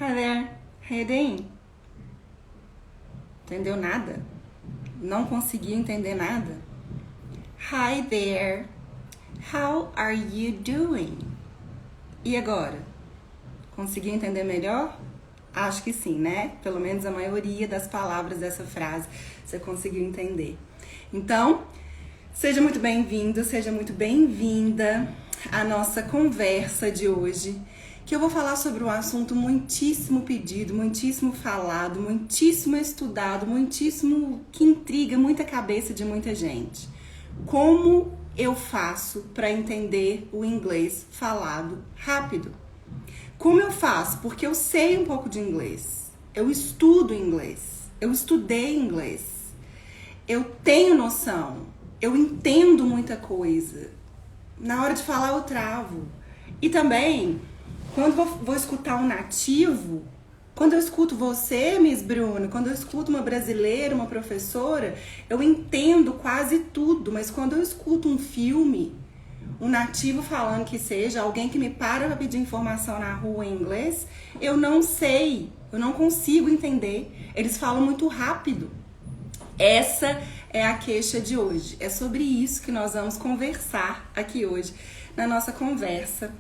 Hi there, how you doing? Entendeu nada? Não conseguiu entender nada? Hi there, how are you doing? E agora? Conseguiu entender melhor? Acho que sim, né? Pelo menos a maioria das palavras dessa frase você conseguiu entender. Então, seja muito bem-vindo, seja muito bem-vinda à nossa conversa de hoje, que eu vou falar sobre um assunto muitíssimo pedido, muitíssimo falado, muitíssimo estudado, muitíssimo que intriga muita cabeça de muita gente. Como eu faço para entender o inglês falado rápido? Como eu faço? Porque eu sei um pouco de inglês, eu estudo inglês, eu estudei inglês, eu tenho noção, eu entendo muita coisa. Na hora de falar eu travo. E também, quando vou escutar um nativo, quando eu escuto você, Miss Bruno, quando eu escuto uma brasileira, uma professora, eu entendo quase tudo, mas quando eu escuto um filme, um nativo falando que seja, alguém que me para pedir informação na rua em inglês, eu não sei, eu não consigo entender. Eles falam muito rápido. Essa é a queixa de hoje. É sobre isso que nós vamos conversar aqui hoje na nossa conversa.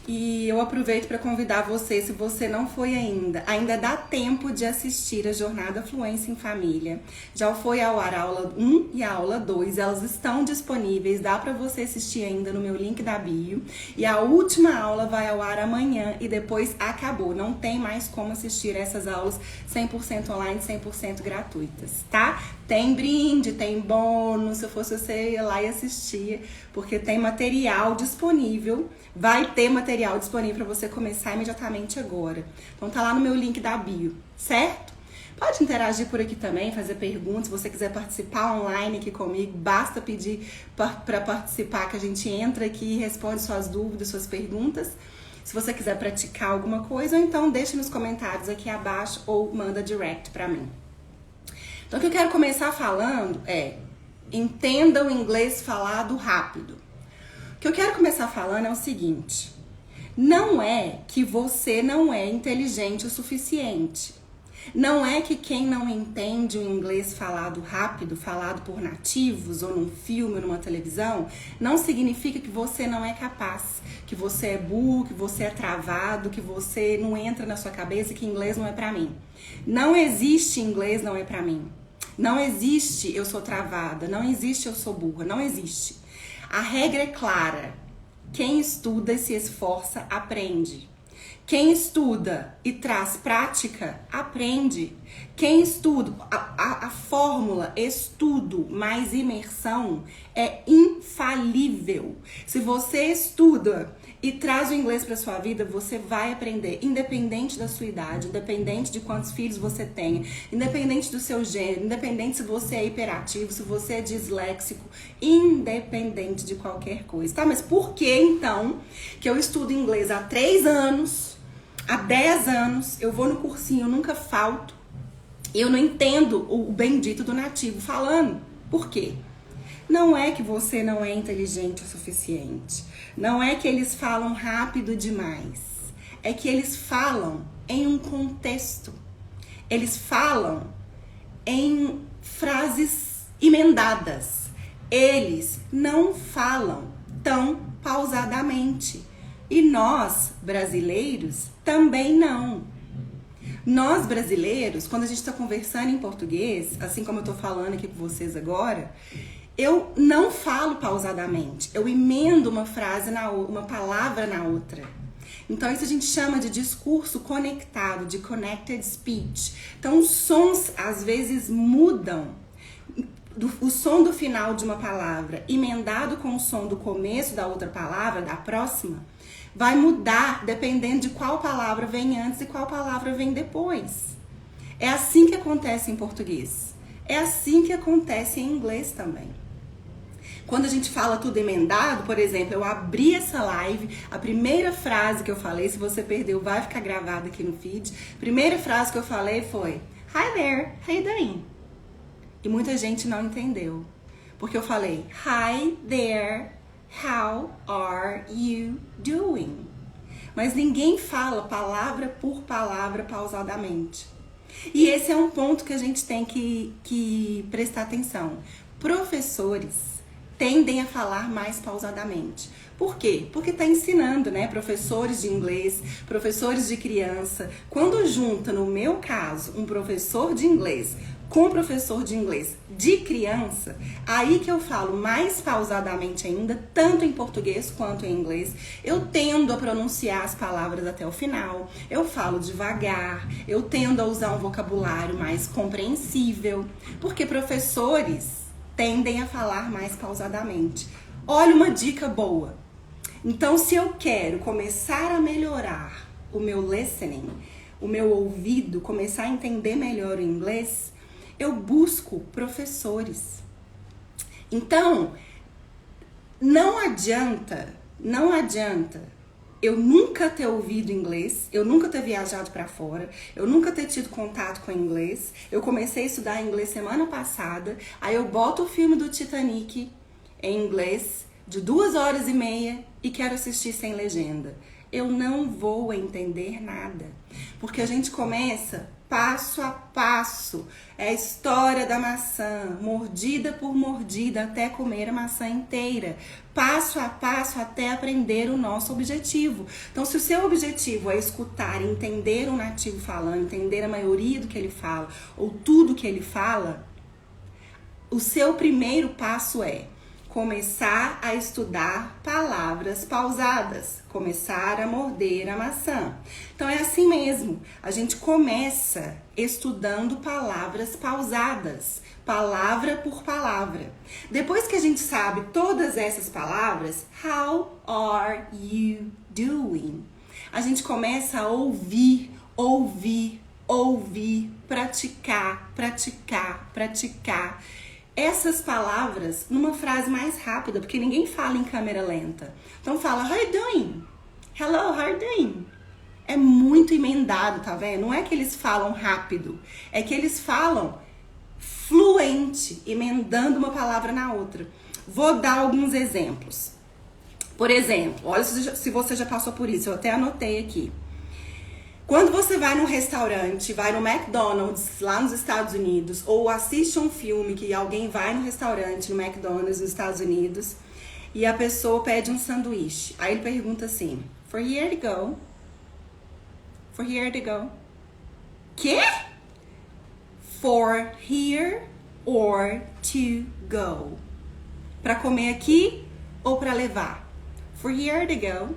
E eu aproveito para convidar você, se você não foi ainda dá tempo de assistir a Jornada Fluência em Família. Já foi ao ar a aula 1 e a aula 2, elas estão disponíveis, dá para você assistir ainda no meu link da bio. E a última aula vai ao ar amanhã e depois acabou. Não tem mais como assistir essas aulas 100% online, 100% gratuitas, tá? Tem brinde, tem bônus, se eu fosse você ia lá e assistia, porque tem material disponível, vai ter material disponível para você começar imediatamente agora. Então tá lá no meu link da bio, certo? Pode interagir por aqui também, fazer perguntas, se você quiser participar online aqui comigo, basta pedir para participar que a gente entra aqui e responde suas dúvidas, suas perguntas. Se você quiser praticar alguma coisa, ou então deixe nos comentários aqui abaixo ou manda direct para mim. Então, o que eu quero começar falando é, entenda o inglês falado rápido. O que eu quero começar falando é o seguinte, não é que você não é inteligente o suficiente. Não é que quem não entende o inglês falado rápido, falado por nativos, ou num filme, ou numa televisão, não significa que você não é capaz, que você é burro, que você é travado, que você não entra na sua cabeça, que inglês não é pra mim. Não existe inglês não é pra mim. Não existe eu sou travada, não existe eu sou burra, não existe. A regra é clara. Quem estuda e se esforça, aprende. Quem estuda e traz prática, aprende. Quem estuda, a fórmula estudo mais imersão é infalível. Se você estuda e traz o inglês para sua vida, você vai aprender, independente da sua idade, independente de quantos filhos você tenha, independente do seu gênero, independente se você é hiperativo, se você é disléxico, independente de qualquer coisa, tá? Mas por que então que eu estudo inglês há 3 anos, há 10 anos, eu vou no cursinho, eu nunca falto, eu não entendo o bendito do nativo falando? Por quê? Não é que você não é inteligente o suficiente. Não é que eles falam rápido demais. É que eles falam em um contexto. Eles falam em frases emendadas. Eles não falam tão pausadamente. E nós, brasileiros, também não. Nós, brasileiros, quando a gente está conversando em português, assim como eu estou falando aqui com vocês agora, eu não falo pausadamente, eu emendo uma frase uma palavra na outra. Então isso a gente chama de discurso conectado, de connected speech. Então os sons às vezes mudam. O som do final de uma palavra emendado com o som do começo da outra palavra, da próxima, vai mudar dependendo de qual palavra vem antes e qual palavra vem depois. É assim que acontece em português. É assim que acontece em inglês também. Quando a gente fala tudo emendado, por exemplo, eu abri essa live, a primeira frase que eu falei, se você perdeu, vai ficar gravada aqui no feed. A primeira frase que eu falei foi, Hi there, how you doing? E muita gente não entendeu. Porque eu falei, Hi there, how are you doing? mas ninguém fala palavra por palavra pausadamente. E esse é um ponto que a gente tem que prestar atenção. Professores tendem a falar mais pausadamente. Por quê? Porque está ensinando, né? Professores de inglês, professores de criança. Quando junta, no meu caso, um professor de inglês com um professor de inglês de criança, aí que eu falo mais pausadamente ainda, tanto em português quanto em inglês. Eu tendo a pronunciar as palavras até o final, eu falo devagar, eu tendo a usar um vocabulário mais compreensível, porque professores tendem a falar mais pausadamente. Olha uma dica boa. Então, se eu quero começar a melhorar o meu listening, o meu ouvido, começar a entender melhor o inglês, eu busco professores. Então, não adianta eu nunca ter ouvido inglês, eu nunca ter viajado para fora, eu nunca ter tido contato com inglês. Eu comecei a estudar inglês semana passada, aí eu boto o filme do Titanic em inglês de 2h30 e quero assistir sem legenda. Eu não vou entender nada, porque a gente começa passo a passo. É a história da maçã, mordida por mordida até comer a maçã inteira. Passo a passo até aprender o nosso objetivo. Então, se o seu objetivo é escutar, entender o nativo falando, entender a maioria do que ele fala, ou tudo que ele fala, o seu primeiro passo é começar a estudar palavras pausadas, começar a morder a maçã. Então é assim mesmo, a gente começa estudando palavras pausadas, palavra por palavra. Depois que a gente sabe todas essas palavras, how are you doing? A gente começa a ouvir, praticar essas palavras numa frase mais rápida, porque ninguém fala em câmera lenta. Então fala, how are you doing? Hello, how are you doing? É muito emendado, tá vendo? Não é que eles falam rápido, é que eles falam fluente, emendando uma palavra na outra. Vou dar alguns exemplos. Por exemplo, olha se você já passou por isso, eu até anotei aqui. Quando você vai num restaurante, vai no McDonald's lá nos Estados Unidos, ou assiste um filme que alguém vai no restaurante, no McDonald's nos Estados Unidos, e a pessoa pede um sanduíche. Aí ele pergunta assim, for here to go? For here to go? Quê? For here or to go? Pra comer aqui ou pra levar? For here to go?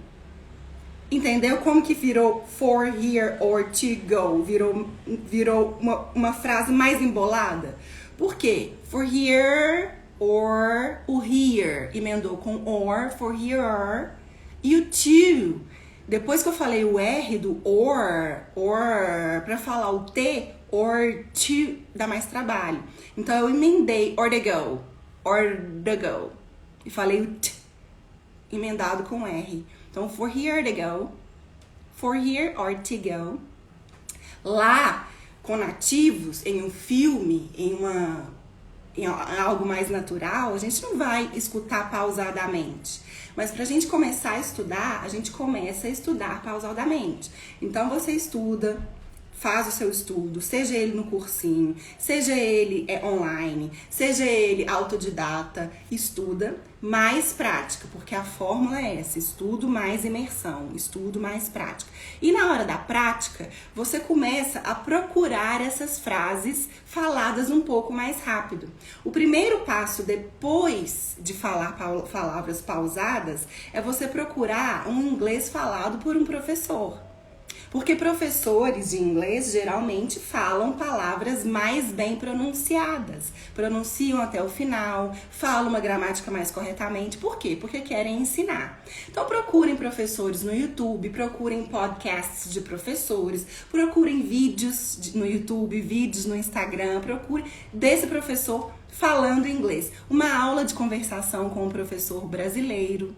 Entendeu como que virou for here or to go? Virou uma frase mais embolada? Por quê? For here or o here emendou com or, for here or, e o to. Depois que eu falei o R do or, pra falar o T, or to, dá mais trabalho. Então eu emendei or the go, e falei o T emendado com R. Então, for here to go, for here or to go. Lá, com nativos, em um filme, em algo mais natural, a gente não vai escutar pausadamente. Mas pra gente começar a estudar, a gente começa a estudar pausadamente. Então, você estuda, faz o seu estudo, seja ele no cursinho, seja ele online, seja ele autodidata, estuda mais prática, porque a fórmula é essa, estudo mais imersão, estudo mais prática. E na hora da prática, você começa a procurar essas frases faladas um pouco mais rápido. O primeiro passo depois de falar palavras pausadas é você procurar um inglês falado por um professor. Porque professores de inglês geralmente falam palavras mais bem pronunciadas. Pronunciam até o final, falam uma gramática mais corretamente. Por quê? Porque querem ensinar. Então procurem professores no YouTube, procurem podcasts de professores, procurem vídeos no YouTube, vídeos no Instagram, procurem desse professor falando inglês. Uma aula de conversação com um professor brasileiro.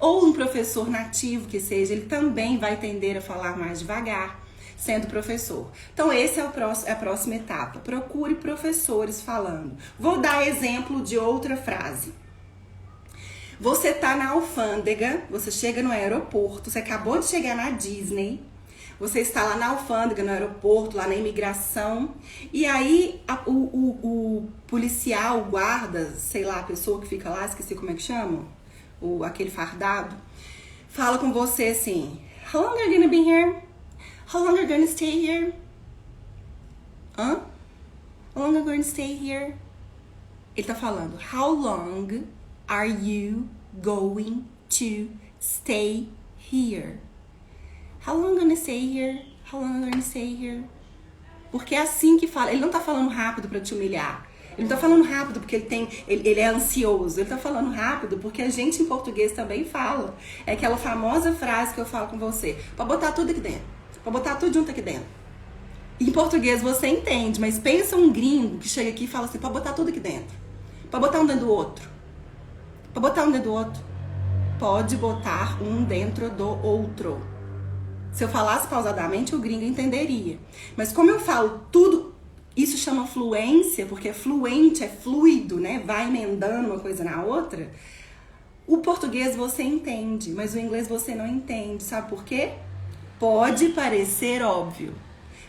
Ou um professor nativo que seja, ele também vai tender a falar mais devagar, sendo professor. Então, essa é a próxima etapa. Procure professores falando. Vou dar exemplo de outra frase. Você tá na alfândega, você chega no aeroporto, você acabou de chegar na Disney, você está lá na alfândega, no aeroporto, lá na imigração, e aí o policial, o guarda, sei lá, a pessoa que fica lá, esqueci como é que chama, aquele fardado, fala com você assim, how long are you gonna be here? How long are you gonna stay here? Hã? How long are you gonna stay here? Ele tá falando, how long are you going to stay here? How long are you gonna stay here? How long are you gonna stay here? Porque é assim que fala. Ele não tá falando rápido pra te humilhar. Ele não tá falando rápido porque ele é ansioso. Ele tá falando rápido porque a gente em português também fala. É aquela famosa frase que eu falo com você. Pra botar tudo aqui dentro. Pra botar tudo junto aqui dentro. Em português você entende, mas pensa um gringo que chega aqui e fala assim, pra botar tudo aqui dentro. Pra botar um dentro do outro. Pra botar um dentro do outro. Pode botar um dentro do outro. Se eu falasse pausadamente, o gringo entenderia. Mas como eu falo tudo, isso chama fluência, porque fluente é fluido, né? Vai emendando uma coisa na outra. O português você entende, mas o inglês você não entende. Sabe por quê? Pode parecer óbvio,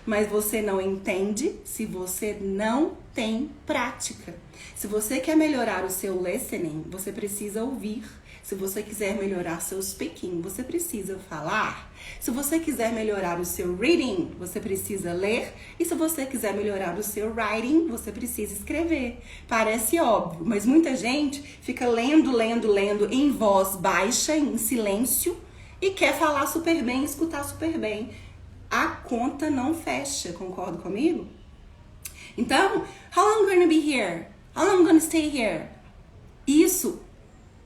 mas você não entende se você não tem prática. Se você quer melhorar o seu listening, você precisa ouvir. Se você quiser melhorar seu speaking, você precisa falar. Se você quiser melhorar o seu reading, você precisa ler. E se você quiser melhorar o seu writing, você precisa escrever. Parece óbvio, mas muita gente fica lendo em voz baixa, em silêncio, e quer falar super bem, escutar super bem. A conta não fecha, concorda comigo? Então, how long are you gonna be here? How long are you gonna stay here? Isso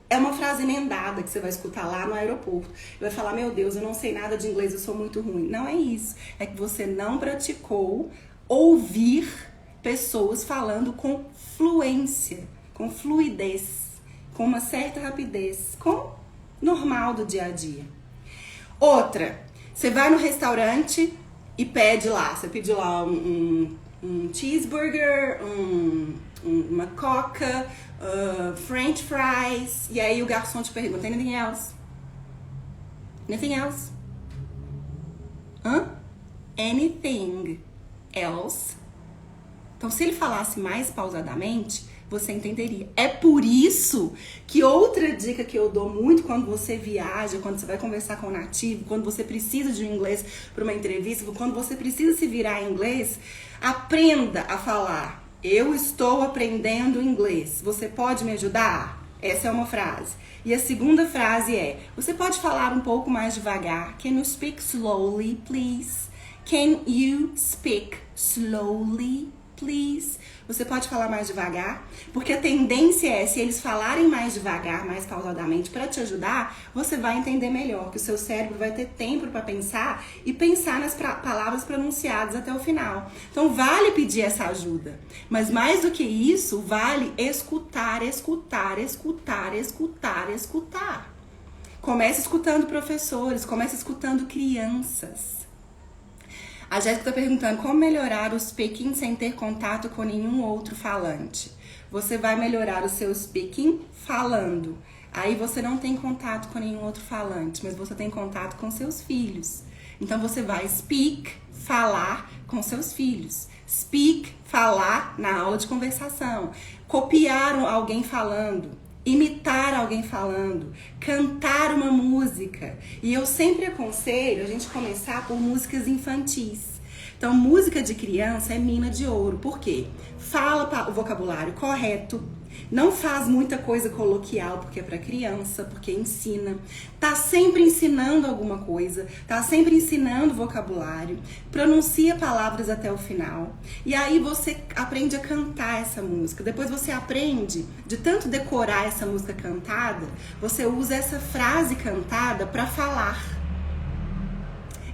é uma frase emendada que você vai escutar lá no aeroporto. Vai falar, meu Deus, eu não sei nada de inglês, eu sou muito ruim. Não é isso. É que você não praticou ouvir pessoas falando com fluência, com fluidez, com uma certa rapidez, com normal do dia a dia. Outra, você vai no restaurante e pede lá. Você pediu lá um cheeseburger, uma coca, french fries, e aí o garçom te pergunta, anything else? Anything else? Anything else? Então, se ele falasse mais pausadamente, você entenderia. É por isso que outra dica que eu dou muito quando você viaja, quando você vai conversar com um nativo, quando você precisa de um inglês para uma entrevista, quando você precisa se virar em inglês, aprenda a falar. Eu estou aprendendo inglês. Você pode me ajudar? Essa é uma frase. E a segunda frase é, você pode falar um pouco mais devagar? Can you speak slowly, please? Can you speak slowly, please? Você pode falar mais devagar? Porque a tendência é, se eles falarem mais devagar, mais pausadamente, para te ajudar, você vai entender melhor, que o seu cérebro vai ter tempo para pensar e pensar nas palavras pronunciadas até o final. Então, vale pedir essa ajuda. Mas mais do que isso, vale escutar, escutar, escutar, escutar, escutar. Comece escutando professores, comece escutando crianças. A Jéssica está perguntando como melhorar o speaking sem ter contato com nenhum outro falante. Você vai melhorar o seu speaking falando. Aí você não tem contato com nenhum outro falante, mas você tem contato com seus filhos. Então você vai speak, falar com seus filhos. Speak, falar na aula de conversação. Copiar alguém falando. Imitar alguém falando, cantar uma música. E eu sempre aconselho a gente começar por músicas infantis. Então, música de criança é mina de ouro. Por quê? Fala o vocabulário correto, não faz muita coisa coloquial, porque é para criança, porque ensina. Tá sempre ensinando alguma coisa, tá sempre ensinando vocabulário, pronuncia palavras até o final. E aí você aprende a cantar essa música. Depois você aprende, de tanto decorar essa música cantada, você usa essa frase cantada para falar.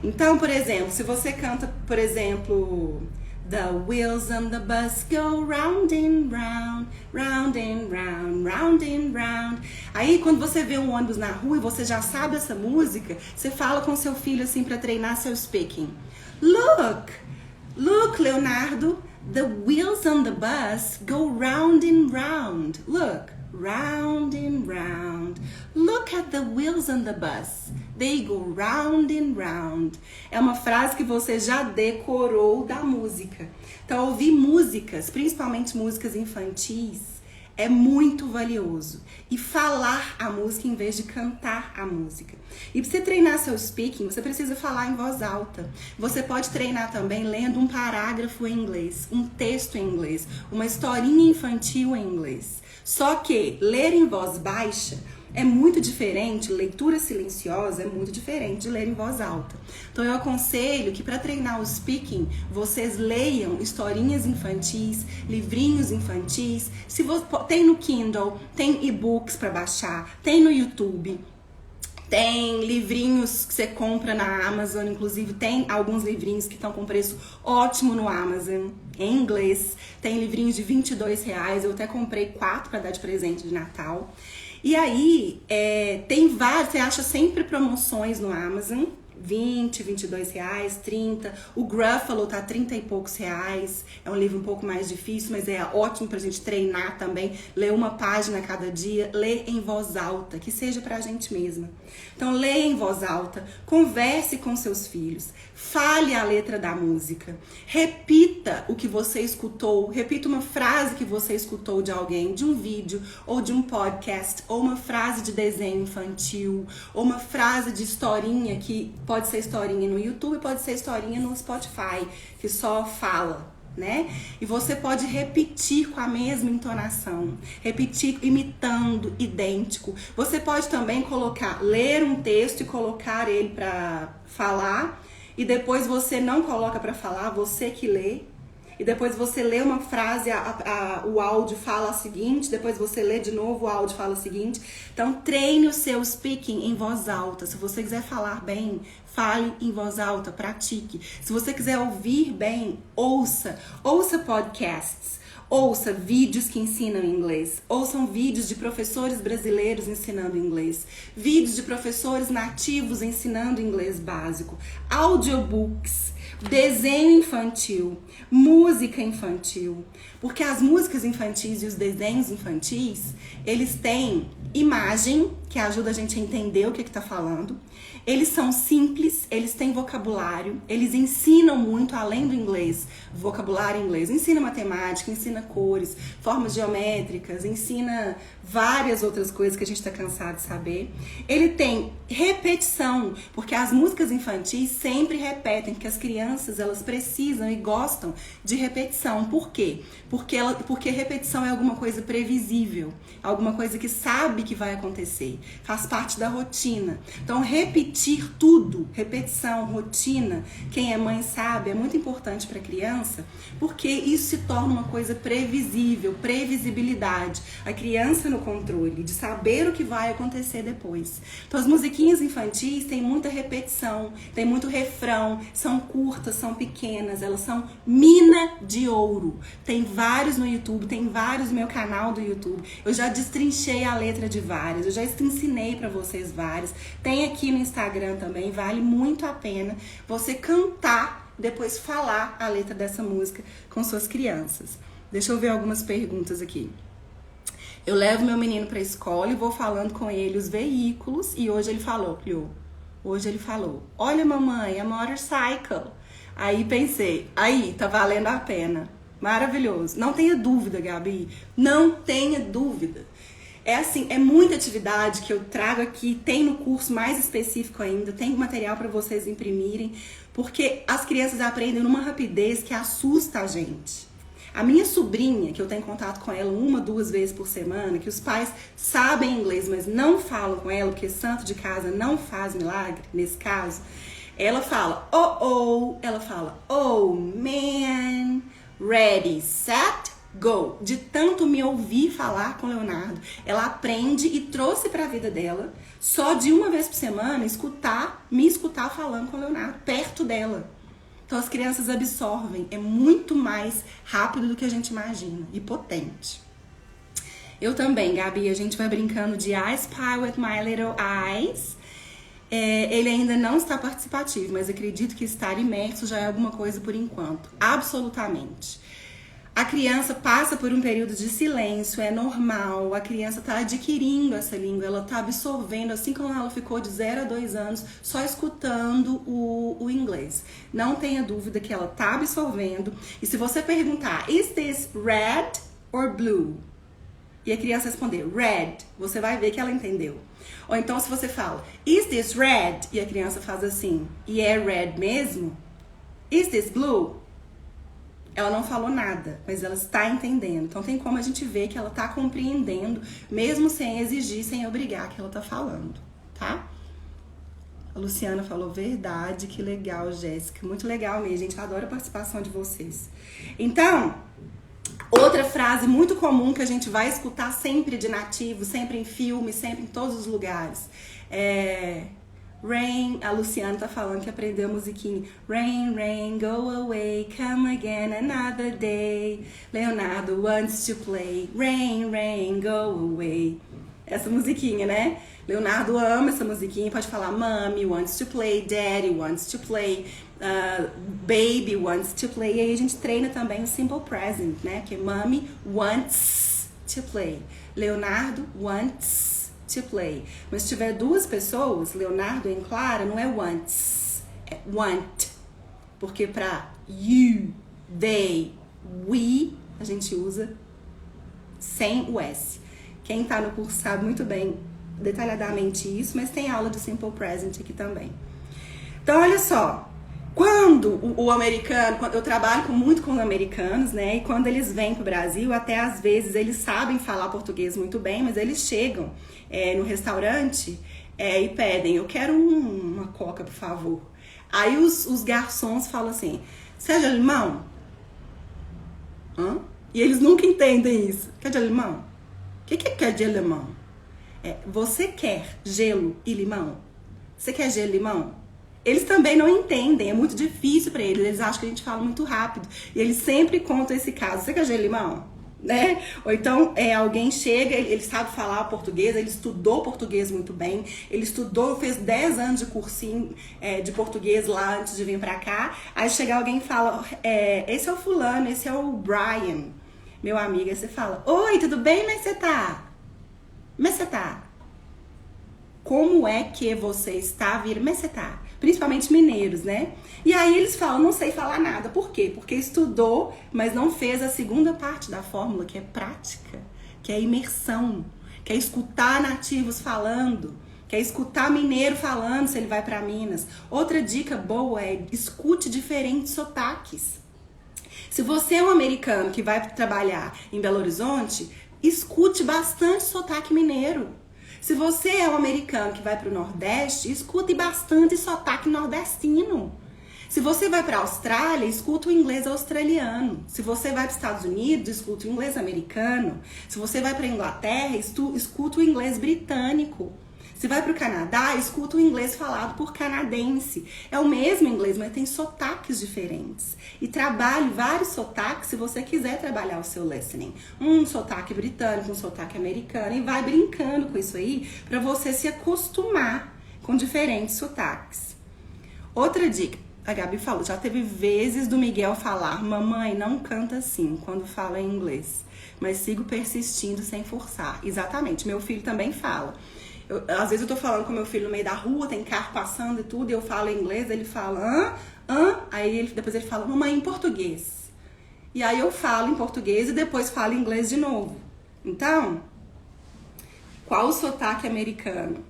Então, por exemplo, se você canta, por exemplo, the wheels on the bus go round and round, round and round, round and round. Aí, quando você vê um ônibus na rua e você já sabe essa música, você fala com seu filho assim para treinar seu speaking. Look, Leonardo, the wheels on the bus go round and round. Look, round and round. Look at the wheels on the bus. They go round and round. É uma frase que você já decorou da música. Então, ouvir músicas, principalmente músicas infantis, é muito valioso. E falar a música em vez de cantar a música. E para você treinar seu speaking, você precisa falar em voz alta. Você pode treinar também lendo um parágrafo em inglês, um texto em inglês, uma historinha infantil em inglês. Só que ler em voz baixa é muito diferente, leitura silenciosa é muito diferente de ler em voz alta. Então eu aconselho que para treinar o speaking, vocês leiam historinhas infantis, livrinhos infantis. Se você, tem no Kindle, tem e-books para baixar, tem no YouTube. Tem livrinhos que você compra na Amazon, inclusive tem alguns livrinhos que estão com preço ótimo no Amazon, em inglês. Tem livrinhos de R$22, eu até comprei 4 para dar de presente de Natal. E aí, tem vários, você acha sempre promoções no Amazon, R$20, R$22, 30. O Gruffalo tá 30 e poucos reais. É um livro um pouco mais difícil, mas é ótimo pra gente treinar também. Ler uma página a cada dia, ler em voz alta, que seja pra gente mesma. Então, leia em voz alta, converse com seus filhos, fale a letra da música, repita o que você escutou, repita uma frase que você escutou de alguém, de um vídeo, ou de um podcast, ou uma frase de desenho infantil, ou uma frase de historinha, que pode ser historinha no YouTube, pode ser historinha no Spotify, que só fala, né? E você pode repetir com a mesma entonação, repetir imitando, idêntico. Você pode também ler um texto e colocar ele para falar, e depois você não coloca para falar, você que lê. E depois você lê uma frase, o áudio fala a seguinte, depois você lê de novo, o áudio fala o seguinte. Então, treine o seu speaking em voz alta. Se você quiser falar bem, fale em voz alta, pratique. Se você quiser ouvir bem, ouça podcasts. Ouça vídeos que ensinam inglês. Ouçam vídeos de professores brasileiros ensinando inglês. Vídeos de professores nativos ensinando inglês básico. Audiobooks. Desenho infantil, música infantil, porque as músicas infantis e os desenhos infantis, eles têm imagem, que ajuda a gente a entender o que está falando, eles são simples, eles têm vocabulário, eles ensinam muito além do inglês, vocabulário em inglês, ensina matemática, ensina cores, formas geométricas, ensina várias outras coisas que a gente está cansado de saber. Ele tem repetição, porque as músicas infantis sempre repetem, porque as crianças elas precisam e gostam de repetição. Por quê? Porque repetição é alguma coisa previsível, alguma coisa que sabe que vai acontecer, faz parte da rotina. Então repetir tudo, repetição, rotina, quem é mãe sabe, é muito importante para a criança, porque isso se torna uma coisa previsível, previsibilidade. A criança no controle, de saber o que vai acontecer depois. Então as musiquinhas infantis têm muita repetição, tem muito refrão, são curtas, são pequenas, elas são mina de ouro. Tem vários no YouTube, tem vários no meu canal do YouTube. Eu já destrinchei a letra de várias, eu já ensinei para vocês várias. Tem aqui no Instagram também, vale muito a pena você cantar, depois falar a letra dessa música com suas crianças. Deixa eu ver algumas perguntas aqui. Eu levo meu menino pra escola e vou falando com ele os veículos. E hoje ele falou, olha mamãe, a motorcycle. Aí pensei, tá valendo a pena. Maravilhoso. Não tenha dúvida, Gabi. Não tenha dúvida. É assim, é muita atividade que eu trago aqui. Tem no curso mais específico ainda. Tem material para vocês imprimirem. Porque as crianças aprendem numa rapidez que assusta a gente. A minha sobrinha, que eu tenho contato com ela 1, 2 vezes por semana, que os pais sabem inglês, mas não falam com ela, porque santo de casa não faz milagre, nesse caso, ela fala, ela fala, oh man, ready, set, go. De tanto me ouvir falar com o Leonardo, ela aprende e trouxe para a vida dela, só de 1 vez por semana, me escutar falando com o Leonardo, perto dela. Então as crianças absorvem, é muito mais rápido do que a gente imagina e potente. Eu também, Gabi, a gente vai brincando de I Spy with My Little Eyes. Ele ainda não está participativo, mas acredito que estar imerso já é alguma coisa por enquanto. Absolutamente. A criança passa por um período de silêncio, é normal, a criança está adquirindo essa língua, ela está absorvendo, assim como ela ficou de 0 a 2 anos só escutando o inglês. Não tenha dúvida que ela está absorvendo. E se você perguntar, is this red or blue? E a criança responder, red, você vai ver que ela entendeu. Ou então se você fala, is this red? E a criança faz assim, e é red mesmo? Is this blue? Ela não falou nada, mas ela está entendendo. Então tem como a gente ver que ela está compreendendo, mesmo sem exigir, sem obrigar que ela está falando, tá? A Luciana falou, verdade, que legal, Jéssica. Muito legal mesmo, gente. Eu adoro a participação de vocês. Então, outra frase muito comum que a gente vai escutar sempre de nativo, sempre em filme, sempre em todos os lugares. Rain, a Luciana tá falando que aprendeu a musiquinha. Rain, rain, go away, come again another day. Leonardo wants to play. Rain, rain, go away. Essa musiquinha, né? Leonardo ama essa musiquinha. Pode falar, mommy wants to play, daddy wants to play, baby wants to play. E aí a gente treina também o simple present, né? Que mommy wants to play. Leonardo wants to play. Mas se tiver duas pessoas, Leonardo em Clara, não é wants, é want. Porque pra you, they, we, a gente usa sem o S. Quem tá no curso sabe muito bem, detalhadamente isso, mas tem aula de simple present aqui também. Então, olha só. Quando o americano, eu trabalho muito com americanos, né? E quando eles vêm pro Brasil, até às vezes eles sabem falar português muito bem, mas eles chegam no restaurante e pedem, eu quero uma coca, por favor. Aí os garçons falam assim, você é de limão? Hã? E eles nunca entendem isso. Quer de limão? O que é de limão? Você quer gelo e limão? Você quer gelo e limão? Eles também não entendem, é muito difícil pra eles, eles acham que a gente fala muito rápido. E eles sempre contam esse caso, você quer gelo e limão? Né? Ou então alguém chega, ele sabe falar português, ele estudou português muito bem, ele estudou, fez 10 anos de cursinho de português lá antes de vir pra cá. Aí chega alguém e fala, esse é o fulano, esse é o Brian, meu amigo. Aí você fala, oi, tudo bem? Como é que você tá? Como é que você tá? Como é que você está, Vira? Como é que você tá? Principalmente mineiros, né? E aí eles falam, não sei falar nada. Por quê? Porque estudou, mas não fez a segunda parte da fórmula, que é prática, que é imersão, que é escutar nativos falando, que é escutar mineiro falando se ele vai para Minas. Outra dica boa é escute diferentes sotaques. Se você é um americano que vai trabalhar em Belo Horizonte, escute bastante sotaque mineiro. Se você é um americano que vai para o Nordeste, escute bastante sotaque nordestino. Se você vai para a Austrália, escuta o inglês australiano. Se você vai para os Estados Unidos, escuta o inglês americano. Se você vai para a Inglaterra, escuta o inglês britânico. Se vai para o Canadá, escuta o inglês falado por canadense. É o mesmo inglês, mas tem sotaques diferentes. E trabalhe vários sotaques se você quiser trabalhar o seu listening. Um sotaque britânico, um sotaque americano. E vai brincando com isso aí para você se acostumar com diferentes sotaques. Outra dica. A Gabi falou, já teve vezes do Miguel falar, mamãe, não canta assim quando fala em inglês. Mas sigo persistindo sem forçar. Exatamente, meu filho também fala. Às vezes eu tô falando com meu filho no meio da rua, tem carro passando e tudo, e eu falo em inglês, ele fala, aí depois ele fala, mamãe, em português. E aí eu falo em português e depois falo em inglês de novo. Então, qual o sotaque americano?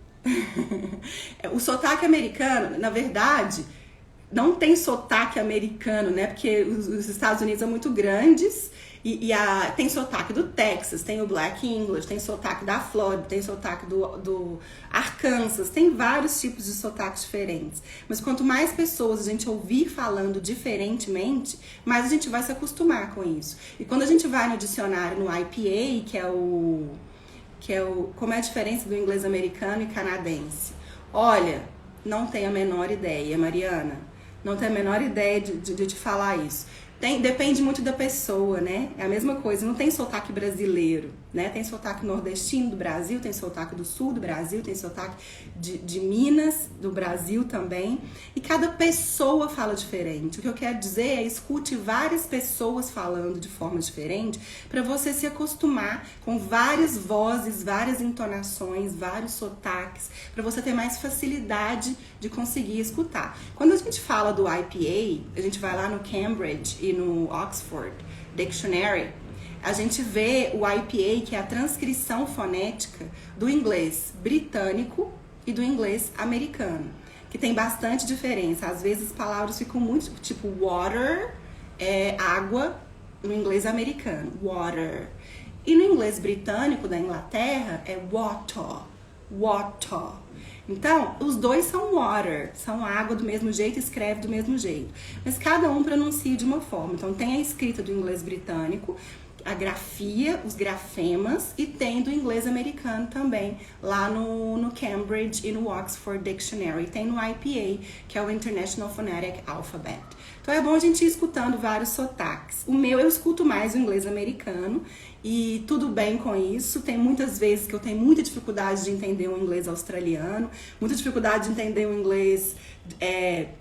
O sotaque americano, na verdade, não tem sotaque americano, né? Porque os Estados Unidos são muito grandes tem sotaque do Texas, tem o Black English, tem sotaque da Flórida, tem sotaque do Arkansas, tem vários tipos de sotaques diferentes. Mas quanto mais pessoas a gente ouvir falando diferentemente, mais a gente vai se acostumar com isso. E quando a gente vai no dicionário, no IPA, que é o como é a diferença do inglês americano e canadense? Olha, não tenho a menor ideia, Mariana. Não tenho a menor ideia de te falar isso. Depende muito da pessoa, né? É a mesma coisa, não tem sotaque brasileiro, né? Tem sotaque nordestino do Brasil, tem sotaque do sul do Brasil, tem sotaque de Minas, do Brasil também. E cada pessoa fala diferente. O que eu quero dizer é escute várias pessoas falando de forma diferente para você se acostumar com várias vozes, várias entonações, vários sotaques, para você ter mais facilidade de conseguir escutar. Quando a gente fala do IPA, a gente vai lá no Cambridge e no Oxford Dictionary, a gente vê o IPA, que é a transcrição fonética do inglês britânico e do inglês americano, que tem bastante diferença. Às vezes as palavras ficam muito, tipo water é água no inglês americano, water. E no inglês britânico da Inglaterra é water, water. Então, os dois são water, são água do mesmo jeito, escreve do mesmo jeito. Mas cada um pronuncia de uma forma. Então, tem a escrita do inglês britânico, a grafia, os grafemas, e tem do inglês americano também, lá no Cambridge e no Oxford Dictionary. Tem no IPA, que é o International Phonetic Alphabet. Então é bom a gente ir escutando vários sotaques. O meu, eu escuto mais o inglês americano, e tudo bem com isso. Tem muitas vezes que eu tenho muita dificuldade de entender o inglês australiano, muita dificuldade de entender o inglês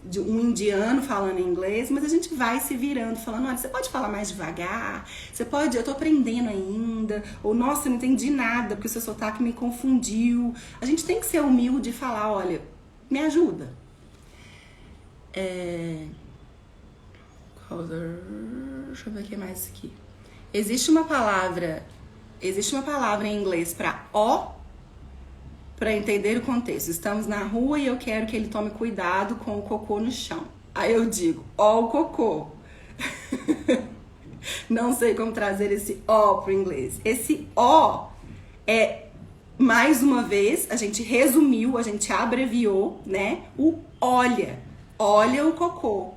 de um indiano falando inglês, mas a gente vai se virando, falando, olha, você pode falar mais devagar, você pode, eu tô aprendendo ainda, ou nossa, eu não entendi nada, porque o seu sotaque me confundiu. A gente tem que ser humilde e falar, olha, me ajuda. Deixa eu ver o que mais aqui. Existe uma palavra em inglês para ó, para entender o contexto. Estamos na rua e eu quero que ele tome cuidado com o cocô no chão. Aí eu digo, ó o cocô. Não sei como trazer esse ó pro inglês. Esse ó é, mais uma vez, a gente resumiu, a gente abreviou, né? O olha. Olha o cocô.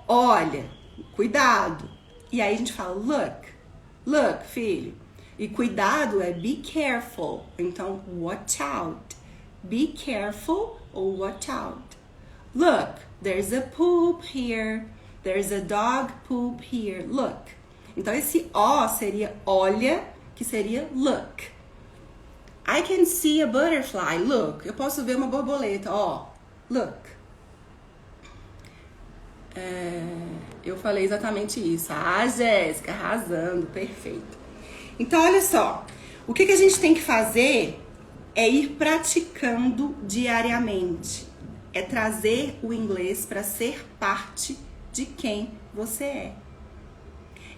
Olha, cuidado. E aí a gente fala, look, filho. E cuidado é be careful. Então, watch out. Be careful ou watch out. Look, there's a poop here. There's a dog poop here. Look. Então, esse ó seria olha, que seria look. I can see a butterfly. Look. Eu posso ver uma borboleta. Ó, look. Eu falei exatamente isso. Ah, Jéssica, arrasando, perfeito. Então, olha só, o que a gente tem que fazer é ir praticando diariamente. É trazer o inglês para ser parte de quem você é.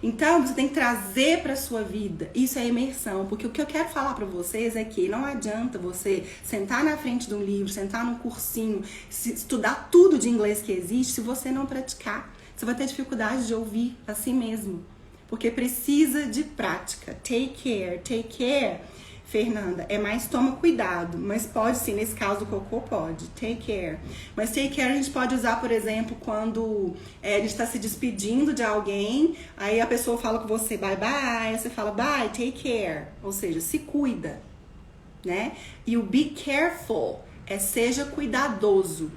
Então, você tem que trazer para sua vida. Isso é imersão, porque o que eu quero falar para vocês é que não adianta você sentar na frente de um livro, sentar num cursinho, estudar tudo de inglês que existe, se você não praticar. Você vai ter dificuldade de ouvir a si mesmo, porque precisa de prática. Take care. Fernanda, é mais toma cuidado, mas pode sim, nesse caso do cocô pode, take care. Mas take care a gente pode usar, por exemplo, quando a gente está se despedindo de alguém, aí a pessoa fala com você bye bye, aí você fala bye, take care, ou seja, se cuida, né? E o be careful é seja cuidadoso.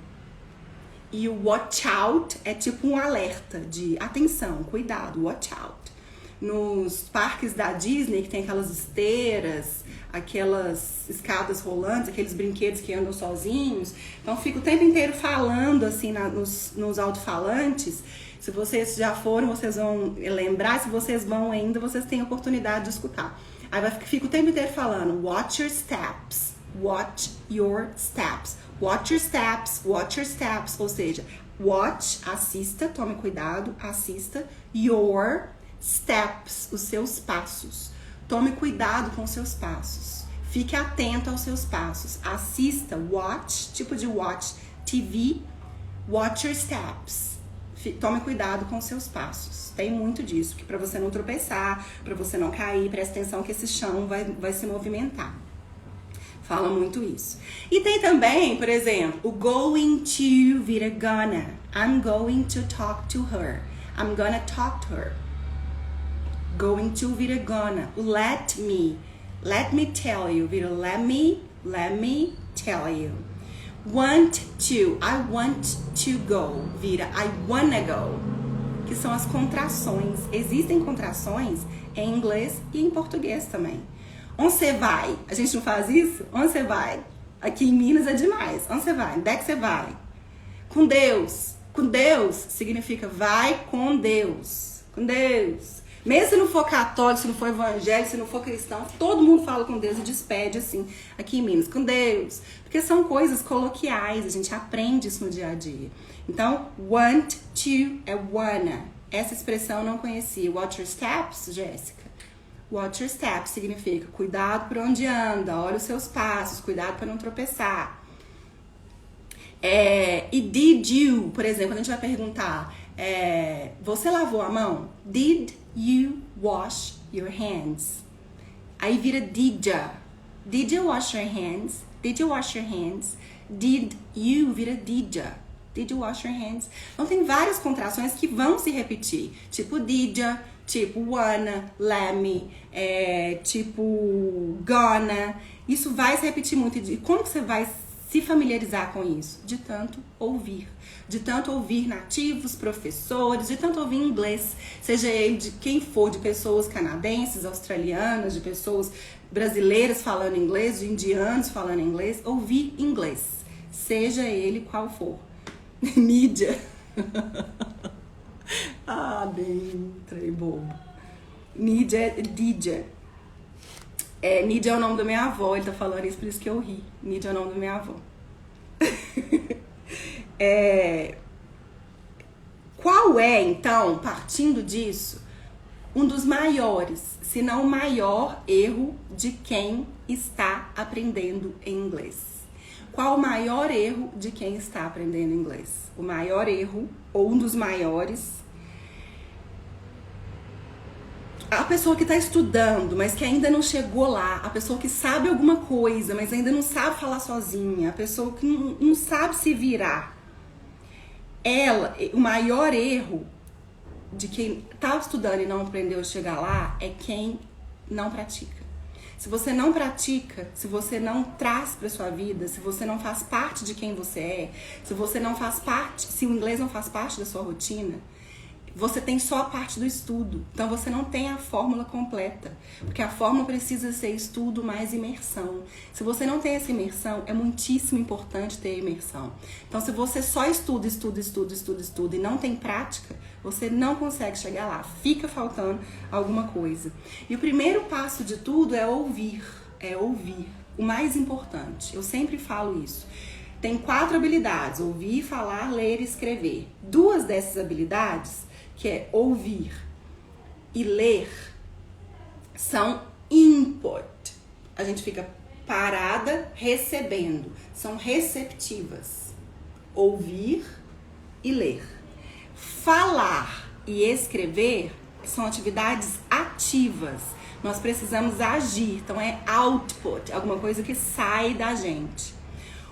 E o watch out é tipo um alerta de atenção, cuidado, watch out. Nos parques da Disney, que tem aquelas esteiras, aquelas escadas rolantes, aqueles brinquedos que andam sozinhos. Então, fica o tempo inteiro falando, assim, nos alto-falantes. Se vocês já foram, vocês vão lembrar. Se vocês vão ainda, vocês têm a oportunidade de escutar. Aí fica o tempo inteiro falando, watch your steps, watch your steps. Watch your steps, watch your steps. Ou seja, watch, assista, tome cuidado, assista, your steps, os seus passos. Tome cuidado com os seus passos. Fique atento aos seus passos. Assista, watch, tipo de watch TV, watch your steps. Tome cuidado com os seus passos. Tem muito disso, que para você não tropeçar, para você não cair, presta atenção que esse chão vai se movimentar. Fala muito isso. E tem também, por exemplo, o going to vira gonna. I'm going to talk to her. I'm gonna talk to her. Going to vira gonna. Let me tell you vira let me tell you. Want to, I want to go vira I wanna go. que são as contrações. Existem contrações em inglês e em português também. Onde você vai? A gente não faz isso? Onde você vai? Aqui em Minas é demais. Onde você vai? Onde é que você vai? Com Deus. Com Deus significa vai com Deus. Com Deus. Mesmo se não for católico, se não for evangélico, se não for cristão, todo mundo fala com Deus e despede assim, aqui em Minas, com Deus. Porque são coisas coloquiais, a gente aprende isso no dia a dia. Então, want to é wanna. Essa expressão eu não conhecia. Watch your steps, Jéssica. Watch your steps significa cuidado por onde anda, olha os seus passos, cuidado para não tropeçar. E did you, por exemplo, quando a gente vai perguntar, você lavou a mão? Did you wash your hands? Aí vira did ya. Did you wash your hands? Did you wash your hands? Did you vira did ya. Did you wash your hands? Então tem várias contrações que vão se repetir. Tipo did ya, tipo wanna, let me, tipo gonna. Isso vai se repetir muito. E como que você vai se familiarizar com isso? De tanto ouvir. De tanto ouvir nativos, professores, de tanto ouvir inglês. Seja ele de quem for, de pessoas canadenses, australianas, de pessoas brasileiras falando inglês, de indianos falando inglês. Ouvir inglês. Seja ele qual for. Mídia. Bem, trem bobo. Mídia é Dídia. Nídia é o nome da minha avó, ele tá falando isso, por isso que eu ri. Nídia é o nome da minha avó. Qual é, então, partindo disso, um dos maiores, se não o maior erro de quem está aprendendo inglês? Qual o maior erro de quem está aprendendo inglês? O maior erro, ou um dos maiores, a pessoa que está estudando, mas que ainda não chegou lá, a pessoa que sabe alguma coisa, mas ainda não sabe falar sozinha, a pessoa que não sabe se virar. O maior erro de quem está estudando e não aprendeu a chegar lá é quem não pratica. Se você não pratica, se você não traz para sua vida, se você não faz parte de quem você é, se você não faz parte, se o inglês não faz parte da sua rotina, você tem só a parte do estudo. Então você não tem a fórmula completa, porque a fórmula precisa ser estudo mais imersão. Se você não tem essa imersão, é muitíssimo importante ter imersão. Então se você só estuda e não tem prática, você não consegue chegar lá, fica faltando alguma coisa. E o primeiro passo de tudo é ouvir, o mais importante. Eu sempre falo isso. Tem 4 habilidades: ouvir, falar, ler e escrever. 2 dessas habilidades, que é ouvir e ler, são input. A gente fica parada recebendo. São receptivas. Ouvir e ler. Falar e escrever são atividades ativas. Nós precisamos agir. Então é output, alguma coisa que sai da gente.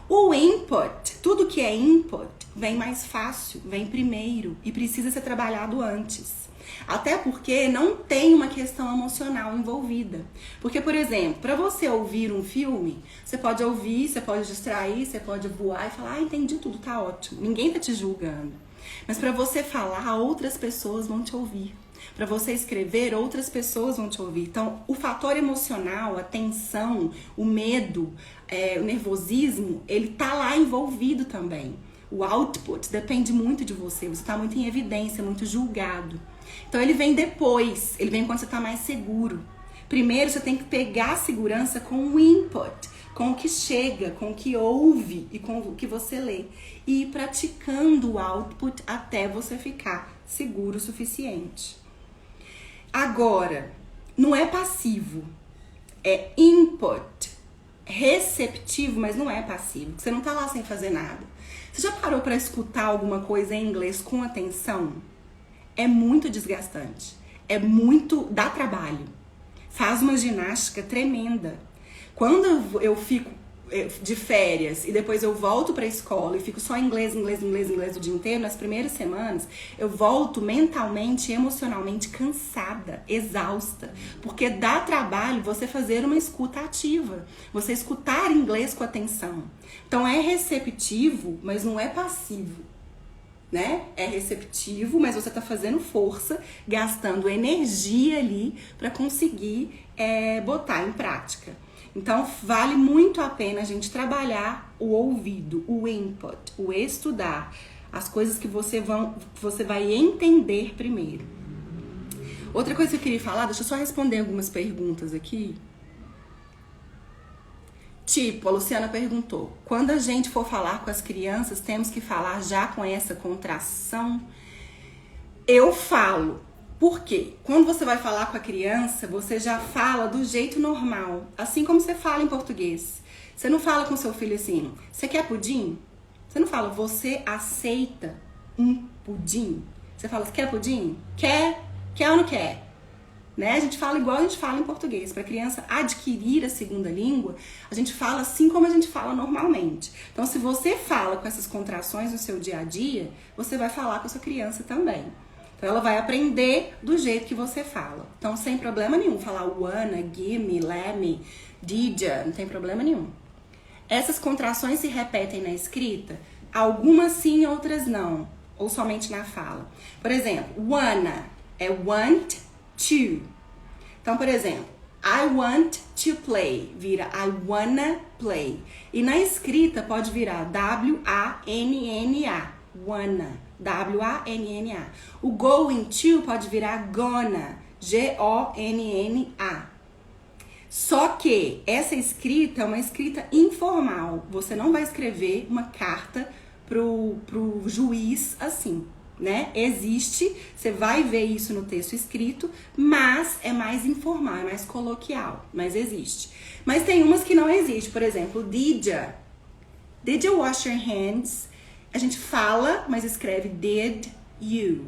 O input, tudo que é input, vem mais fácil, vem primeiro e precisa ser trabalhado antes. Até porque não tem uma questão emocional envolvida. Porque, por exemplo, para você ouvir um filme, você pode ouvir, você pode distrair, você pode voar e falar, entendi tudo, tá ótimo. Ninguém tá te julgando. Mas para você falar, outras pessoas vão te ouvir. Para você escrever, outras pessoas vão te ouvir. Então, o fator emocional, a tensão, o medo, o nervosismo, ele tá lá envolvido também. O output depende muito de você. Você tá muito em evidência, muito julgado. Então, ele vem depois. Ele vem quando você tá mais seguro. Primeiro, você tem que pegar a segurança com o input, com o que chega, com o que ouve e com o que você lê. E ir praticando o output até você ficar seguro o suficiente. Agora, não é passivo, é input, receptivo, mas não é passivo. Você não tá lá sem fazer nada. Você já parou para escutar alguma coisa em inglês com atenção? É muito desgastante, dá trabalho, faz uma ginástica tremenda. Quando eu fico de férias e depois eu volto pra escola e fico só inglês o dia inteiro, nas primeiras semanas, eu volto mentalmente e emocionalmente cansada, exausta, porque dá trabalho você fazer uma escuta ativa, você escutar inglês com atenção. Então é receptivo, mas não é passivo. né? É receptivo, mas você tá fazendo força, gastando energia ali para conseguir botar em prática. Então, vale muito a pena a gente trabalhar o ouvido, o input, o estudar, as coisas que você vai entender primeiro. Outra coisa que eu queria falar, deixa eu só responder algumas perguntas aqui. Tipo, a Luciana perguntou, quando a gente for falar com as crianças, temos que falar já com essa contração? Eu falo. Por quê? Quando você vai falar com a criança, você já fala do jeito normal, assim como você fala em português. Você não fala com seu filho assim, você quer pudim? Você não fala, você aceita um pudim? Você fala, você quer pudim? Quer? Quer ou não quer? Né? A gente fala igual a gente fala em português. Para a criança adquirir a segunda língua, a gente fala assim como a gente fala normalmente. Então, se você fala com essas contrações no seu dia a dia, você vai falar com a sua criança também. Então, ela vai aprender do jeito que você fala. Então, sem problema nenhum. Falar wanna, gimme, let me, didja, não tem problema nenhum. Essas contrações se repetem na escrita? Algumas sim, outras não. Ou somente na fala. Por exemplo, wanna é want to. Então, por exemplo, I want to play. Vira I wanna play. E na escrita pode virar W-A-N-N-A. Wanna. W-A-N-N-A. O going to pode virar gonna. G-O-N-N-A. Só que essa escrita é uma escrita informal. Você não vai escrever uma carta pro juiz assim, né? Existe, você vai ver isso no texto escrito, mas é mais informal, é mais coloquial, mas existe. Mas tem umas que não existe, por exemplo, did you wash your hands? A gente fala, mas escreve did you.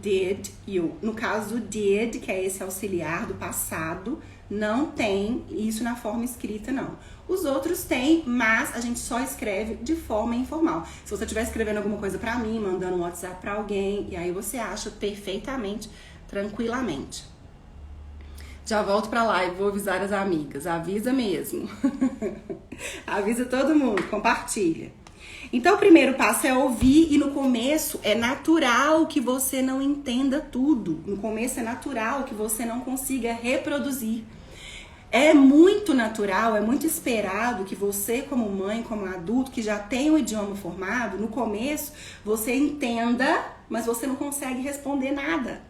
Did you. No caso do did, que é esse auxiliar do passado, não tem isso na forma escrita, não. Os outros têm, mas a gente só escreve de forma informal. Se você estiver escrevendo alguma coisa pra mim, mandando um WhatsApp pra alguém, e aí você acha perfeitamente, tranquilamente. Já volto pra lá e vou avisar as amigas. Avisa mesmo. Avisa todo mundo, compartilha. Então, o primeiro passo é ouvir, e no começo é natural que você não entenda tudo. No começo é natural que você não consiga reproduzir. É muito natural, é muito esperado que você, como mãe, como adulto, que já tem o idioma formado, no começo você entenda, mas você não consegue responder nada.